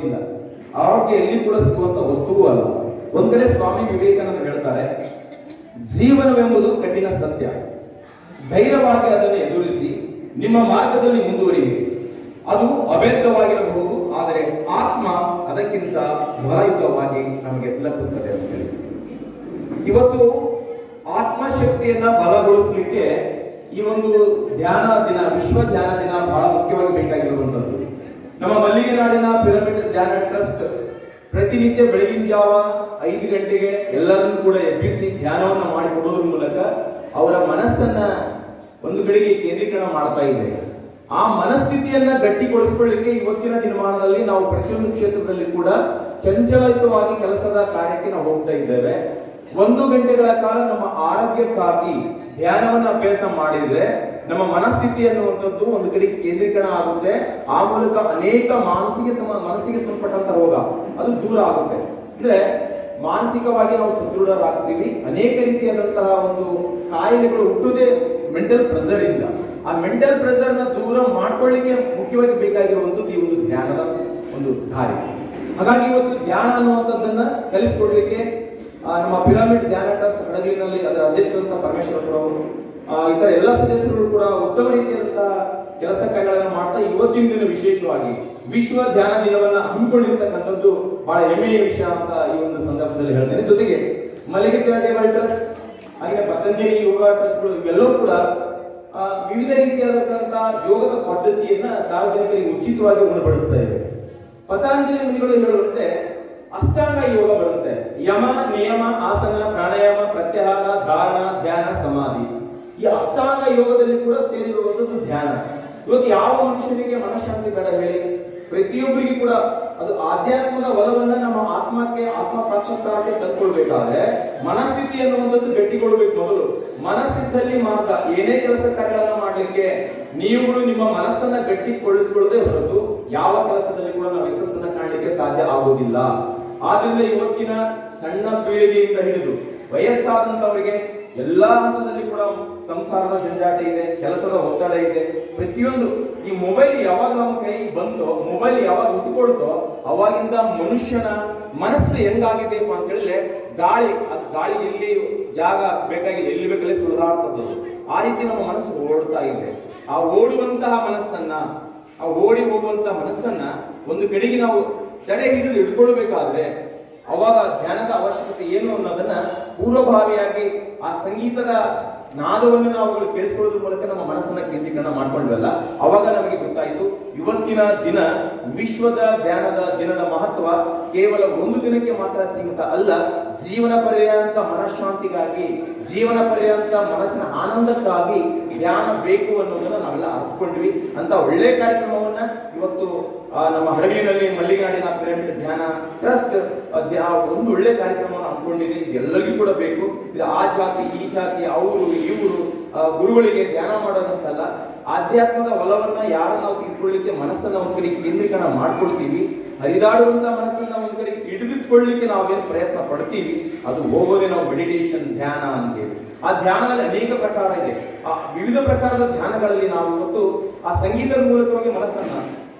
ಇಲ್ಲ. ಆರೋಗ್ಯ ಎಲ್ಲಿ ಕೂಡ ಸಿಗುವಂತ ವಸ್ತುವೂ ಅಲ್ಲ. ಒಂದ್ ಕಡೆ ಸ್ವಾಮಿ ವಿವೇಕಾನಂದ ಹೇಳ್ತಾರೆ, ಜೀವನವೆಂಬುದು ಕಠಿಣ ಸತ್ಯ, ಧೈರ್ಯವಾಗಿ ಅದನ್ನು ಎದುರಿಸಿ ನಿಮ್ಮ ಮಾರ್ಗದಲ್ಲಿ ಮುಂದುವರಿಯಿರಿ. ಅದು ಅಭೇದ್ಯವಾಗಿರಬಹುದು, ಆದರೆ ಆತ್ಮ ಅದಕ್ಕಿಂತ ಬಲಯುತವಾಗಿ ನಮಗೆ ಲಭಿಸುತ್ತದೆ ಅಂತ ಹೇಳಿ. ಇವತ್ತು ಆತ್ಮಶಕ್ತಿಯನ್ನ ಬಲಗೊಳಿಸಲಿಕ್ಕೆ ಈ ಒಂದು ಧ್ಯಾನ ದಿನ, ವಿಶ್ವ ಧ್ಯಾನ ದಿನ ಬಹಳ ಮುಖ್ಯವಾಗಿ ಬೇಕಾಗಿರುವಂತದ್ದು. ನಮ್ಮ ಮಲ್ಲಿಗೆ ನಾಡಿನ ಪಿರಮಿಡ್ ಧ್ಯಾನ ಟ್ರಸ್ಟ್ ಪ್ರತಿನಿತ್ಯ ಬೆಳಗಿನ ಜಾವ 5 ಗಂಟೆಗೆ ಎಲ್ಲರನ್ನೂ ಕೂಡ ಎಬ್ಬಿಸಿ ಧ್ಯಾನವನ್ನು ಮಾಡಿಕೊಡೋದ್ರ ಮೂಲಕ ಅವರ ಮನಸ್ಸನ್ನ ಒಂದು ಕಡೆಗೆ ಕೇಂದ್ರೀಕರಣ ಮಾಡ್ತಾ ಇದೆ. ಆ ಮನಸ್ಥಿತಿಯನ್ನ ಗಟ್ಟಿಗೊಳಿಸಿಕೊಳ್ಳಲಿಕ್ಕೆ ಇವತ್ತಿನ ದಿನಮಾನದಲ್ಲಿ ನಾವು ಪ್ರತಿಯೊಂದು ಕ್ಷೇತ್ರದಲ್ಲಿ ಕೂಡ ಚಂಚಲಯುತವಾಗಿ ಕೆಲಸದ ಕಾರ್ಯಕ್ಕೆ ನಾವು ಹೋಗ್ತಾ ಇದ್ದೇವೆ. 1 ಗಂಟೆಗಳ ಕಾಲ ನಮ್ಮ ಆರೋಗ್ಯಕ್ಕಾಗಿ ಧ್ಯಾನವನ್ನು ಅಭ್ಯಾಸ ಮಾಡಿದ್ರೆ ನಮ್ಮ ಮನಸ್ಥಿತಿ ಅನ್ನುವಂಥದ್ದು ಒಂದು ಕಡೆ ಕೇಂದ್ರೀಕರಣ ಆಗುತ್ತೆ. ಆ ಮೂಲಕ ಅನೇಕ ಮನಸ್ಸಿಗೆ ಸಂಬಂಧಪಟ್ಟಂತ ರೋಗ ಅದು ದೂರ ಆಗುತ್ತೆ. ಅಂದ್ರೆ ಮಾನಸಿಕವಾಗಿ ನಾವು ಸದೃಢರಾಗ್ತೀವಿ. ಅನೇಕ ರೀತಿಯಾದಂತಹ ಒಂದು ಕಾಯಿಲೆಗಳು ಹುಟ್ಟುವುದೇ ಮೆಂಟಲ್ ಪ್ರೆಷರ್ ಇಂದ. ಆ ಮೆಂಟಲ್ ಪ್ರೆಷರ್ ನ ದೂರ ಮಾಡ್ಕೊಳ್ಳಿಕ್ಕೆ ಮುಖ್ಯವಾಗಿ ಬೇಕಾಗಿರುವಂತದ್ದು ಈ ಒಂದು ಧ್ಯಾನದ ಒಂದು ದಾರಿ. ಹಾಗಾಗಿ ಇವತ್ತು ಧ್ಯಾನ ಅನ್ನುವಂಥದ್ದನ್ನ ಕಲಿಸಿಕೊಡ್ಲಿಕ್ಕೆ ನಮ್ಮ ಪಿರಮಿಡ್ ಧ್ಯಾನ ಟ್ರಸ್ಟ್ ಹಡಗಲಿನಲ್ಲಿ ಅದರ ಅಧ್ಯಕ್ಷರಾದಂತಹ ಪರಮೇಶ್ವರ ಅವರು ಇತರ ಎಲ್ಲ ಸದಸ್ಯರು ಕೂಡ ಉತ್ತಮ ರೀತಿಯಾದಂತಹ ಕೆಲಸ ಕಾರ್ಯಗಳನ್ನು ಮಾಡ್ತಾ ಇವತ್ತಿನ ದಿನ ವಿಶೇಷವಾಗಿ ವಿಶ್ವ ಧ್ಯಾನ ದಿನವನ್ನ ಹಮ್ಮಿಕೊಂಡಿರ್ತಕ್ಕಂಥದ್ದು ಬಹಳ ಹೆಮ್ಮೆಯ ವಿಷಯ ಅಂತ ಈ ಒಂದು ಸಂದರ್ಭದಲ್ಲಿ ಹೇಳ್ತೇನೆ. ಜೊತೆಗೆ ಮಲ್ಲಿಗೆ ಚಾರಿಟೇಬಲ್ ಟ್ರಸ್ಟ್ ಹಾಗೆ ಪತಂಜಲಿ ಯೋಗ ಟ್ರಸ್ಟ್ಗಳು ಇವೆಲ್ಲವೂ ಕೂಡ ವಿವಿಧ ರೀತಿಯಾದಂತಹ ಯೋಗದ ಪದ್ಧತಿಯನ್ನ ಸಾರ್ವಜನಿಕರಿಗೆ ಉಚಿತವಾಗಿ ಉಣಬಡಿಸ್ತಾ ಇದೆ. ಪತಂಜಲಿ ಮುನಿಗಳು ಹೇಳುವಂತೆ ಅಷ್ಟಾಂಗ ಯೋಗ ಬರುತ್ತೆ. ಯಮ, ನಿಯಮ, ಆಸನ, ಪ್ರಾಣಾಯಾಮ, ಪ್ರತ್ಯಾಹಾರ, ಧಾರಣ, ಧ್ಯಾನ, ಸಮಾಧಿ. ಈ ಅಷ್ಟಾಂಗ ಯೋಗದಲ್ಲಿ ಕೂಡ ಸೇರಿರುವಂತದ್ದು ಧ್ಯಾನ. ಇವತ್ತು ಯಾವ ಮನುಷ್ಯನಿಗೆ ಮನಃಶಾಂತಿ ಬೇಡ ಹೇಳಿ? ಪ್ರತಿಯೊಬ್ಬರಿಗೂ ಕೂಡ ಅದು ಆಧ್ಯಾತ್ಮದ ಒಲವನ್ನ ನಮ್ಮ ಆತ್ಮಕ್ಕೆ, ಆತ್ಮ ಸಾಕ್ಷಾತ್ಕಾರಕ್ಕೆ ತಂದುಕೊಳ್ಬೇಕಾದ್ರೆ ಮನಸ್ಥಿತಿ ಅನ್ನುವಂಥದ್ದು ಗಟ್ಟಿಗೊಳ್ಬೇಕು. ಮೊದಲು ಮನಸ್ಥಿತಿಯಲ್ಲಿ ಮಾತ್ರ ಏನೇ ಕೆಲಸ ಕಾರ್ಯಗಳನ್ನ ಮಾಡ್ಲಿಕ್ಕೆ ನೀವು ನಿಮ್ಮ ಮನಸ್ಸನ್ನ ಗಟ್ಟಿಗೊಳಿಸಿಕೊಳ್ಳದೆ ಹೊರತು ಯಾವ ಕೆಲಸದಲ್ಲಿ ಕೂಡ ನಾವು ಯಶಸ್ಸನ್ನ ಕಾಣಲಿಕ್ಕೆ ಸಾಧ್ಯ ಆಗುವುದಿಲ್ಲ. ಆದ್ರಿಂದ ಇವತ್ತಿನ ಸಣ್ಣ ಪೀಳಿಗೆಯಿಂದ ಹಿಡಿದು ವಯಸ್ಸಾದಂತವರಿಗೆ ಎಲ್ಲಾ ಹಂತದಲ್ಲಿ ಕೂಡ ಸಂಸಾರದ ಜಂಜಾಟ ಇದೆ, ಕೆಲಸದ ಒತ್ತಡ ಇದೆ. ಪ್ರತಿಯೊಂದು ಈ ಮೊಬೈಲ್ ಯಾವಾಗ ನಮ್ಮ ಕೈ ಬಂತೋ, ಮೊಬೈಲ್ ಯಾವಾಗ ಉತ್ಕೊಳ್ತೋ ಅವಾಗಿಂದ ಮನುಷ್ಯನ ಮನಸ್ಸು ಹೆಂಗಾಗಿದೆಪ್ಪ ಅಂತ ಹೇಳಿದ್ರೆ ಗಾಳಿ ಎಲ್ಲಿ ಜಾಗ ಬೇಕಾಗಿದೆ, ಎಲ್ಲಿ ಬೇಕಲ್ಲಿ ಸುಳಿದಾಡ್ತದೆ. ಆ ರೀತಿ ನಮ್ಮ ಮನಸ್ಸು ಓಡ್ತಾ ಇದೆ. ಆ ಓಡುವಂತಹ ಮನಸ್ಸನ್ನ, ಆ ಓಡಿ ಹೋಗುವಂತಹ ಮನಸ್ಸನ್ನ ಒಂದು ಕಡೆಗೆ ನಾವು ತಡೆ ಹಿಡಿದು ಹಿಡ್ಕೊಳ್ಬೇಕಾದ್ರೆ ಅವಾಗ ಧ್ಯಾನದ ಅವಶ್ಯಕತೆ ಏನು ಅನ್ನೋದನ್ನ ಪೂರ್ವಭಾವಿಯಾಗಿ ಆ ಸಂಗೀತದ ನಾದವನ್ನು ನಾವು ಕೇಳಿಸ್ಕೊಳ್ಳೋದ್ರ ಮೂಲಕ ನಮ್ಮ ಮನಸ್ಸನ್ನ ಕೇಂದ್ರೀಕರಣ ಮಾಡ್ಕೊಂಡ್ವಲ್ಲ, ಅವಾಗ ನಮಗೆ ಗೊತ್ತಾಯಿತು ಇವತ್ತಿನ ದಿನ ವಿಶ್ವದ ಧ್ಯಾನದ ದಿನದ ಮಹತ್ವ ಕೇವಲ ಒಂದು ದಿನಕ್ಕೆ ಮಾತ್ರ ಸೀಮಿತ ಅಲ್ಲ. ಜೀವನ ಪರ್ಯಂತ ಮನಃಶಾಂತಿಗಾಗಿ, ಜೀವನ ಪರ್ಯಂತ ಮನಸ್ಸಿನ ಆನಂದಕ್ಕಾಗಿ ಧ್ಯಾನ ಬೇಕು ಅನ್ನೋದನ್ನ ನಾವೆಲ್ಲ ಅರ್ಥಕೊಂಡ್ವಿ. ಅಂತ ಒಳ್ಳೆ ಕಾರ್ಯಕ್ರಮವನ್ನ ಇವತ್ತು ನಮ್ಮ ಹಡಗಲಿನಲ್ಲಿ ಮಲ್ಲಿಗಾಡಿನ ಪಿರಮಿಡ್ ಧ್ಯಾನ ಟ್ರಸ್ಟ್ ಒಂದು ಒಳ್ಳೆ ಕಾರ್ಯಕ್ರಮವನ್ನು ಹಮ್ಮಿಕೊಂಡಿದೆ. ಎಲ್ಲರಿಗೂ ಕೂಡ ಬೇಕು. ಇದು ಆ ಜಾತಿ ಈ ಜಾತಿ ಅವರು ಇವರು ಗುರುಗಳಿಗೆ ಧ್ಯಾನ ಮಾಡೋದಂತಲ್ಲ. ಆಧ್ಯಾತ್ಮದ ಒಲವನ್ನ ಯಾರು ನಾವು ತಿಳ್ಕೊಳ್ಳಿಕ್ಕೆ ಮನಸ್ಸನ್ನ ಒಂದ್ ಕಡೆ ಕೇಂದ್ರೀಕರಣ ಮಾಡ್ಕೊಳ್ತೀವಿ, ಹರಿದಾಡುವಂತ ಮನಸ್ಸನ್ನ ಒಂದ್ ಕಡೆ ಹಿಡಿದಿಟ್ಕೊಳ್ಳಿಕ್ಕೆ ನಾವೇನು ಪ್ರಯತ್ನ ಪಡ್ತೀವಿ, ಅದು ಹೋಗೋದೇ ನಾವು ಮೆಡಿಟೇಷನ್ ಧ್ಯಾನ ಅಂತೇಳಿ. ಆ ಧ್ಯಾನದಲ್ಲಿ ಅನೇಕ ಪ್ರಕಾರ ಇದೆ. ಆ ವಿವಿಧ ಪ್ರಕಾರದ ಧ್ಯಾನಗಳಲ್ಲಿ ನಾವು ಇವತ್ತು ಆ ಸಂಗೀತದ ಮೂಲಕವಾಗಿ ಮನಸ್ಸನ್ನ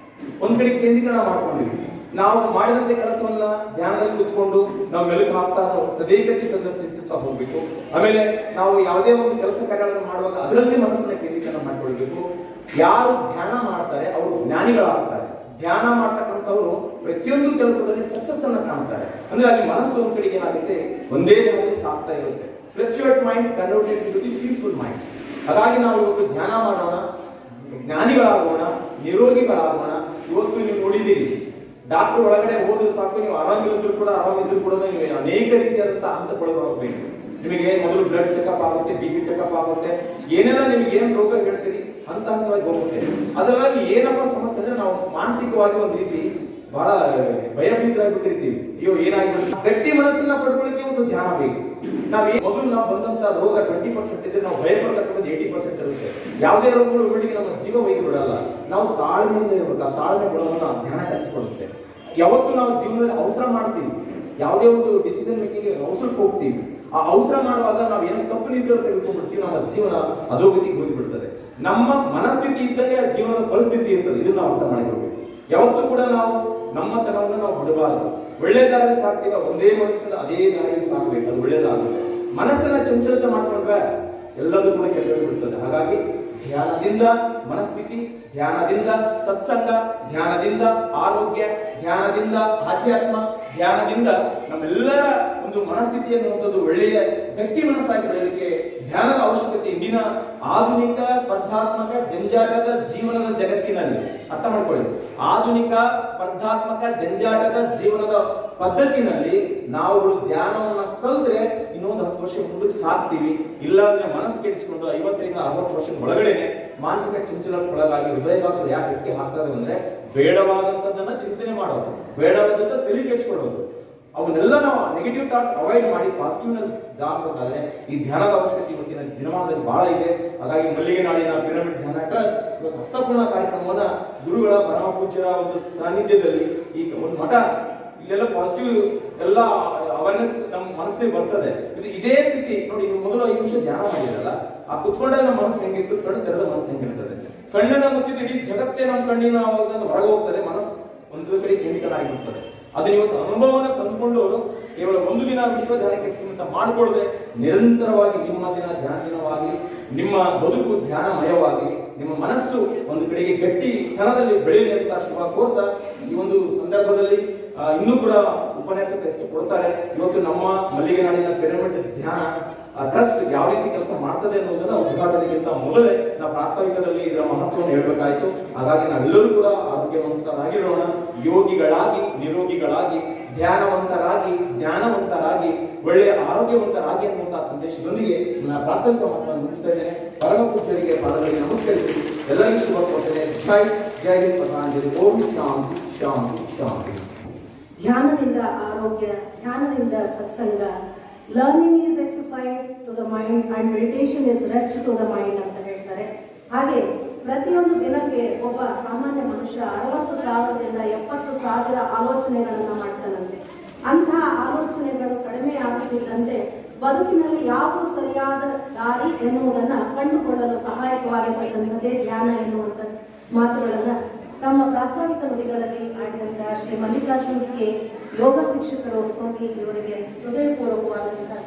ಒಂದ್ ಕಡೆ ಕೇಂದ್ರೀಕರಣ ಮಾಡ್ಕೊಂಡಿವಿ. ನಾವು ಮಾಡಿದಂತೆ ಕೆಲಸವನ್ನ ಧ್ಯಾನದಲ್ಲಿ ಕೂತ್ಕೊಂಡು ನಾವು ಮೆಲುಕು ಹಾಕ್ತಾ ತದೇಕ ಚಿಂತಿಸ್ತಾ ಹೋಗ್ಬೇಕು. ಆಮೇಲೆ ನಾವು ಯಾವುದೇ ಒಂದು ಕೆಲಸ ಕಾರ್ಯಗಳನ್ನು ಮಾಡುವಾಗ ಅದರಲ್ಲಿ ಮನಸ್ಸನ್ನ ಕೇಂದ್ರೀಕರಣ ಮಾಡ್ಕೊಳ್ಬೇಕು. ಯಾರು ಧ್ಯಾನ ಮಾಡ್ತಾರೆ ಅವರು ಜ್ಞಾನಿಗಳಾಗ್ತಾರೆ. ಧ್ಯಾನ ಮಾಡ್ತಕ್ಕಂಥವ್ರು ಪ್ರತಿಯೊಂದು ಕೆಲಸದಲ್ಲಿ ಸಕ್ಸಸ್ ಅನ್ನ ಕಾಣ್ತಾರೆ. ಅಂದ್ರೆ ಅಲ್ಲಿ ಮನಸ್ಸು ಒಂದ್ ಕಡೆಗೆ ಏನಾಗುತ್ತೆ, ಒಂದೇ ದಿನದಲ್ಲಿ ಸಾಕ್ತಾ ಇರುತ್ತೆ. Fluctuate mind converted to the peaceful mind. ಹಾಗಾಗಿ ನಾವು ಇವತ್ತು ಧ್ಯಾನ ಮಾಡೋಣ, ಜ್ಞಾನಿಗಳಾಗೋಣ, ನಿರೋಗಿಗಳಾಗೋಣ. ಇವತ್ತು ನೀವು ನೋಡಿದ್ದೀರಿ, ಡಾಕ್ಟರ್ ಒಳಗಡೆ ಹೋದ್ರು ಸಾಕು, ನೀವು ಆರಾಮಿದ್ರು ಕೂಡ ನೀವು ಅನೇಕ ರೀತಿಯಾದಂತಹ ಹಂತಗಳು ಹೋಗ್ಬೇಕು. ನಿಮಗೆ ಮೊದಲು ಬ್ಲಡ್ ಚೆಕಪ್ ಆಗುತ್ತೆ, BP ಚೆಕಪ್ ಆಗುತ್ತೆ, ಏನೆಲ್ಲ ನಿಮ್ಗೆ ಏನ್ ರೋಗ ಹೇಳ್ತೀರಿ ಹಂತ ಹಂತವಾಗಿ ಹೋಗುತ್ತೆ. ಅದರಲ್ಲಿ ಏನಪ್ಪ ಸಮಸ್ಯೆ ಅಂದ್ರೆ ನಾವು ಮಾನಸಿಕವಾಗಿ ಒಂದು ರೀತಿ ಬಹಳ ಭಯಭೀತರಾಗ್ಬಿಟ್ಟಿರ್ತೀವಿ. ಅಯ್ಯೋ ಏನಾಗ್ಬಿಡುತ್ತೆ. ಗಟ್ಟಿ ಮನಸ್ಸನ್ನ ಪಡ್ಕೊಳ್ಳಿಕ್ಕೆ ಒಂದು ಧ್ಯಾನ ಬೇಕು. ಮೊದಲು ನಾವು ಬಂದಂತ ರೋಗ 20% ಇದ್ರೆ ನಾವು ಭಯ ಪಡ್ತಕ್ಕಂಥದ್ದು 80% ಇರುತ್ತೆ. ಯಾವುದೇ ರೋಗಗಳು ಒಟ್ಟಿಗೆ ನಮ್ಮ ಜೀವ ಒಯ್ದು ಬಿಡಲ್ಲ. ನಾವು ತಾಳ್ಮೆಯಿಂದ ಇರಬೇಕು. ಆ ತಾಳ್ಮೆ ಗುಣವನ್ನು ಧ್ಯಾನ ಕಲಿಸಿಕೊಳ್ಳುತ್ತೆ. ಯಾವತ್ತು ನಾವು ಜೀವನದಲ್ಲಿ ಅವಸರ ಮಾಡ್ತೀವಿ, ಯಾವುದೇ ಒಂದು ಡಿಸಿಷನ್ ಮೇಕಿಂಗ್ ಅವಸರಕ್ಕೆ ಹೋಗ್ತೀವಿ, ಆ ಅವಸರ ಮಾಡುವಾಗ ನಾವು ಏನೋ ತಪ್ಪು ನಿರ್ಧಾರ ತೆಗೆದುಕೊಂಡ್ಬಿಡ್ತೀವಿ, ನಮ್ಮ ಜೀವನ ಅಧೋಗತಿಗೆ ಹೋಗಿಬಿಡ್ತದೆ. ನಮ್ಮ ಮನಸ್ಥಿತಿ ಇದ್ದಂಗೆ ಜೀವನದ ಪರಿಸ್ಥಿತಿ ಇರ್ತದೆ. ಇದನ್ನ ನಾವು ಅರ್ಥ ಮಾಡಿಕೊಳ್ಬೇಕು. ಯಾವತ್ತೂ ಕೂಡ ನಾವು ನಮ್ಮತನವನ್ನು ಬರಬಾರದು. ಒಳ್ಳೆ ದಾರಿ ಸಾಕ್ತೀವ, ಒಂದೇ ಮನಸ್ಸಿನಿಂದ ಅದೇ ದಾರಿಯಲ್ಲಿ ಸಾಕ್ಬೇಕು, ಅದು ಒಳ್ಳೇದಾಗುತ್ತೆ. ಮನಸ್ಸನ್ನ ಚಂಚಲತೆ ಮಾಡ್ಕೊಂಡ್ರೆ ಎಲ್ಲದೂ ಕೂಡ ಕೆಟ್ಟು ಬಿಡ್ತದೆ. ಹಾಗಾಗಿ ಧ್ಯಾನದಿಂದ ಮನಸ್ಥಿತಿ, ಧ್ಯಾನದಿಂದ ಸತ್ಸಂಗ, ಧ್ಯಾನದಿಂದ ಆರೋಗ್ಯ, ಧ್ಯಾನದಿಂದ ಆಧ್ಯಾತ್ಮ, ಧ್ಯಾನದಿಂದ ನಮ್ಮೆಲ್ಲರ ಒಂದು ಮನಸ್ಥಿತಿಯನ್ನು ಒಂದು ಒಳ್ಳೆಯ ಗಟ್ಟಿ ಮನಸ್ಸಾಗಿ ಬೆಳೆಯಲಿಕ್ಕೆ ಧ್ಯಾನದ ಅವಶ್ಯಕತೆ ಇಂದಿನ ಆಧುನಿಕ ಸ್ಪರ್ಧಾತ್ಮಕ ಜಂಜಾಟದ ಜೀವನದ ಜಗತ್ತಿನಲ್ಲಿ. ಅರ್ಥ ಮಾಡ್ಕೊಳ್ಳಿ, ಆಧುನಿಕ ಸ್ಪರ್ಧಾತ್ಮಕ ಜಂಜಾಟದ ಜೀವನದ ಪದ್ಧತಿನಲ್ಲಿ ನಾವುಗಳು ಧ್ಯಾನವನ್ನ ಕಲಿತ್ರೆ ಇನ್ನೊಂದು 10 ವರ್ಷ ಮುಂದಕ್ಕೆ ಸಾಕ್ತೀವಿ. ಇಲ್ಲಾಂದ್ರೆ ಮನಸ್ಸು ಕೆಡಿಸಿಕೊಂಡು 50ರಿಂದ 60 ವರ್ಷದ ಒಳಗಡೆನೆ ಮಾನಸಿಕ ಚಂಚಲಕ್ಕೊಳಗಾಗಿ ಹೃದಯಘಾತಗಳು ಯಾಕೆ ಹೆಚ್ಚಿಗೆ ಆಗ್ತದೆ ಅಂದ್ರೆ ಬೇಡವಾದಂಥದ್ದನ್ನ ಚಿಂತನೆ ಮಾಡೋದು, ಬೇಡವಾದಂಥ ತಲೆ ಕೆಡಿಸ್ಕೊಳ್ಳೋದು, ಅವನ್ನೆಲ್ಲ ನಾವು ನೆಗೆಟಿವ್ ಥಾಟ್ಸ್ ಅವಾಯ್ಡ್ ಮಾಡಿ ಪಾಸಿಟಿವ್ ನಲ್ಲಿ ದಾಟಬೇಕಾದ್ರೆ ಈ ಧ್ಯಾನದ ಅವಶ್ಯಕತೆ ಇವತ್ತಿನ ದಿನಮಾನದಲ್ಲಿ ಬಹಳ ಇದೆ. ಹಾಗಾಗಿ ಮಲ್ಲಿಗೆ ನಾಡಿನ ಪಿರಮಿಡ್ ಧ್ಯಾನ ಟ್ರಸ್ಟ್ ಇವತ್ತು ಅರ್ಥಪೂರ್ಣ ಕಾರ್ಯಕ್ರಮವನ್ನ ಗುರುಗಳ ಪರಮ ಪೂಜ್ಯರ ಒಂದು ಸಾನ್ನಿಧ್ಯದಲ್ಲಿ ಈ ಒಂದು ಮಠ ಇಲ್ಲೆಲ್ಲ ಪಾಸಿಟಿವ್ ಎಲ್ಲ ಅವೇರ್ನೆಸ್ ನಮ್ಮ ಮನಸ್ಸಿಗೆ ಬರ್ತದೆ. ಇದು ಇದೇ ಸ್ಥಿತಿ ನೋಡಿ, ನೀವು ಮೊದಲು 5 ನಿಮಿಷ ಧ್ಯಾನ ಮಾಡಿರಲ್ಲ, ಆ ಕುತ್ಕೊಂಡಾಗ ನಮ್ಮ ಮನಸ್ಸು ಹೆಂಗಿತ್ತು, ಕಣ್ಣು ತೆರೆದ ಮನಸ್ಸು ಹೆಂಗಿರ್ತದೆ. ಕಣ್ಣನ್ನ ಮುಚ್ಚಿದ ಇಡೀ ಜಗತ್ತೇ ನಮ್ಮ ಕಣ್ಣಿನ ಹೊರಗೆ ಹೋಗ್ತದೆ, ಮನಸ್ಸು ಒಂದು ಕಡೆ ಕೇಂದ್ರೀಕರಣ ಆಗಿರ್ತದೆ. ಅದನ್ನ ಇವತ್ತು ಅನುಭವನ ತಂದುಕೊಂಡು ಕೇವಲ ಒಂದು ದಿನ ವಿಶ್ವ ಧ್ಯಾನಕ್ಕೆ ಸೀಮಿತ ಮಾಡಿಕೊಳ್ಳದೆ ನಿರಂತರವಾಗಿ ನಿಮ್ಮ ದಿನ ಧ್ಯಾನ ದಿನವಾಗಿ, ನಿಮ್ಮ ಬದುಕು ಧ್ಯಾನಮಯವಾಗಿ, ನಿಮ್ಮ ಮನಸ್ಸು ಒಂದು ಕಡೆಗೆ ಗಟ್ಟಿತನದಲ್ಲಿ ಬೆಳೆಯಲಿ ಅಂತ ಶುಭ ಕೋರ್ತಾ ಈ ಒಂದು ಸಂದರ್ಭದಲ್ಲಿ ಇನ್ನೂ ಕೂಡ ಉಪನ್ಯಾಸಕ್ಕೆ ಹೆಚ್ಚು ಕೊಡ್ತಾರೆ. ಇವತ್ತು ನಮ್ಮ ಮಲ್ಲಿಗೆ ನಾಡಿನ ಪಿರಮಿಡ್ ಧ್ಯಾನ ಟ್ರಸ್ಟ್ ಯಾವ ರೀತಿ ಕೆಲಸ ಮಾಡ್ತದೆ ಅನ್ನೋದನ್ನ ಉದ್ಘಾಟನೆಗಿಂತ ಮೊದಲೇ ನಾವು ಪ್ರಾಸ್ತಾವಿಕದಲ್ಲಿ ಇದರ ಮಹತ್ವವನ್ನು ಹೇಳಬೇಕಾಯಿತು. ಹಾಗಾಗಿ ನಾವೆಲ್ಲರೂ ಕೂಡ ಆರೋಗ್ಯವಂತರಾಗಿರೋಣ, ಯೋಗಿಗಳಾಗಿ, ನಿರೋಗಿಗಳಾಗಿ, ಧ್ಯಾನವಂತರಾಗಿ, ಜ್ಞಾನವಂತರಾಗಿ, ಒಳ್ಳೆಯ ಆರೋಗ್ಯವಂತರಾಗಿ ಅನ್ನುವಂತಹ ಸಂದೇಶದೊಂದಿಗೆ ನಾನು ಪ್ರಾಸ್ತಾವಿಕ ಮಾತನ್ನು ಮುಗಿಸ್ತಾ ಇದ್ದೇನೆ. ಪರಮ ಪೂಜ್ಯರಿಗೆ ಪಾದಗಳಿಗೆ ನಮಸ್ಕರಿಸಿ ಎಲ್ಲರಿಗೂ ಶುಭ ಕೊಡ್ತೇನೆ. ಜೈ ಹಿಂದ್ ಪತಾಂಜಲಿ. ಓಂ ಶಾಂತಿ ಶಾಂತಿ ಶಾಂತಿ. ಧ್ಯಾನದಿಂದ ಆರೋಗ್ಯ, ಧ್ಯಾನದಿಂದ ಸತ್ಸಂಗ. Learning is exercise to the mind and meditation is rest to the mind ಅಂತ ಹೇಳ್ತಾರೆ. ಹಾಗೆ ಪ್ರತಿಯೊಂದು ದಿನಕ್ಕೆ ಒಬ್ಬ ಸಾಮಾನ್ಯ ಮನುಷ್ಯ 60,000ದಿಂದ 70,000 ಆಲೋಚನೆಗಳನ್ನು ಮಾಡ್ತಾನಂತೆ. ಅಂತಹ ಆಲೋಚನೆಗಳು ಕಡಿಮೆ ಆಗುತ್ತಿದ್ದಂತೆ ಬದುಕಿನಲ್ಲಿ ಯಾವುದು ಸರಿಯಾದ ದಾರಿ ಎನ್ನುವುದನ್ನು ಕಂಡುಕೊಳ್ಳಲು ಸಹಾಯಕವಾಗಿರ್ತಕ್ಕಂಥದ್ದೇ ಧ್ಯಾನ ಎನ್ನುವಂಥ ಮಾತುಗಳನ್ನು ತಮ್ಮ ಪ್ರಾಸ್ತಾವಿಕ ನುಡಿಗಳಲ್ಲಿ ಆಡಿದಂತಹ ಶ್ರೀ ಮಲ್ಲಿಕಾರ್ಜುನ್ ಕೆ ಯೋಗ ಶಿಕ್ಷಕರು ಸ್ವಾಮಿ ಇವರಿಗೆ ಹೃದಯಪೂರ್ವಕವಾದಂತಹ